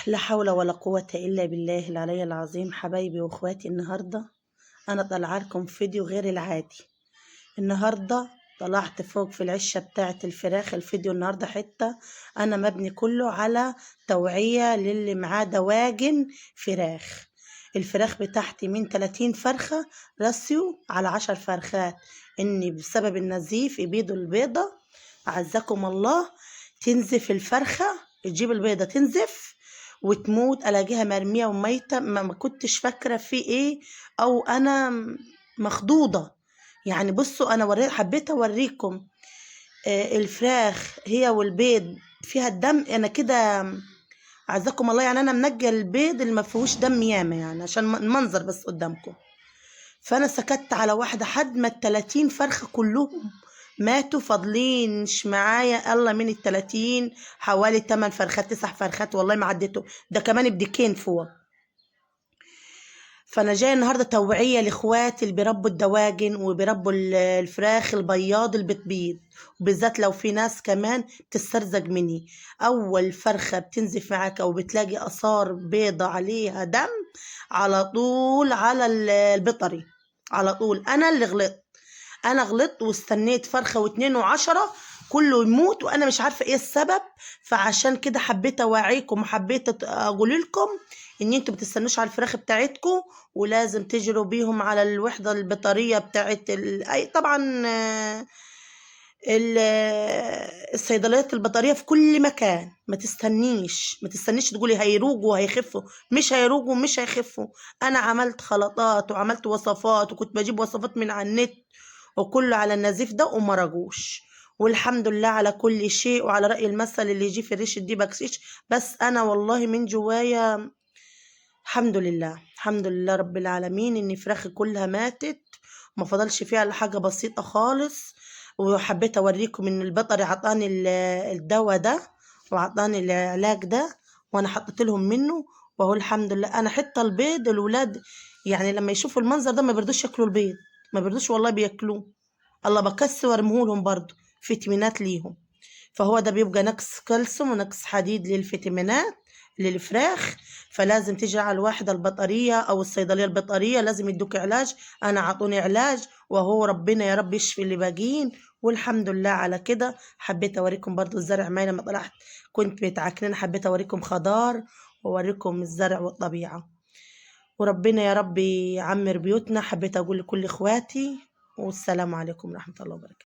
لا حول ولا قوة إلا بالله العلي العظيم. حبايبي واخواتي، النهاردة أنا طالعة لكم فيديو غير العادي. النهاردة طلعت فوق في العشة بتاعة الفراخ. الفيديو النهاردة حتة أنا مبني كله على توعية للي معاه دواجن فراخ. الفراخ بتاعتي من 30 فرخة رسيوا على 10 فرخات، إني بسبب النزيف يبيضوا البيضة أعزكم الله تنزف الفرخة، تجيب البيضة تنزف وتموت، الاقيها مرميه وميته. ما كنتش فاكره في ايه، او انا مخضوضه. يعني بصوا، انا حبيت اوريكم الفراخ هي والبيض فيها الدم. انا كده عزكم الله، يعني انا منجه البيض اللي ما فيهوش دم ياما، يعني عشان المنظر بس قدامكم. فانا سكت على واحده حد ما ال30 فرخه كلهم ماتوا، فاضلينش معايا الا من ال30 حوالي 8 فرخات 9 فرخات، والله ما عديته، ده كمان بديكين فوق. فانا جايه النهارده توعيه لاخواتي اللي بيربوا الدواجن وبيربوا الفراخ البياض اللي بتبيض، وبالذات لو في ناس كمان بتسترزق مني. اول فرخه بتنزف معاك او بتلاقي اثار بيضه عليها دم، على طول على البيطري على طول. انا غلطت واستنيت فرخه واتنين وعشرة كله يموت وانا مش عارفه ايه السبب. فعشان كده حبيت اوعيكم وحبيت اقول لكم ان انتوا بتستنوش على الفراخ بتاعتكم، ولازم تجروا بيهم على الوحده البيطريه بتاعت اي طبعا الصيدليات البيطريه في كل مكان. ما تستنيش تقولي هيروجوا وهيخفوا، مش هيروجوا ومش هيخفوا. انا عملت خلطات وعملت وصفات، وكنت بجيب وصفات من على النت وكله على النزيف ده وما رجوش. والحمد لله على كل شيء، وعلى رأي المثل اللي يجي في الريش دي بكسيش. بس انا والله من جوايا الحمد لله، الحمد لله رب العالمين ان فراخي كلها ماتت، وما فضلش فيها الا حاجه بسيطه خالص. وحبيت اوريكم ان البيطري عطاني الدواء ده وعطاني العلاج ده، وانا حطيت لهم منه. وهو الحمد لله انا حتى البيض الولاد يعني لما يشوفوا المنظر ده ما بيرضوش ياكلوا البيض، ما بيرضوش والله بياكلوه. الله بكسر وارمهولهم برضه فيتامينات ليهم. فهو ده بيبقى نقص كالسيوم ونقص حديد للفيتامينات للفراخ. فلازم تيجي على الواحدة البيطرية أو الصيدلية البيطرية لازم يدوك علاج. أنا عطوني علاج، وهو ربنا يا رب يشفي اللي باقيين، والحمد لله على كده. حبيت أوريكم برضو الزرع معي لما طلعت كنت متعكنين، حبيت أوريكم خضار وأوريكم الزرع والطبيعة. وربنا يا رب يعمر بيوتنا. حبيت أقول لكل إخواتي والسلام عليكم ورحمة الله وبركاته.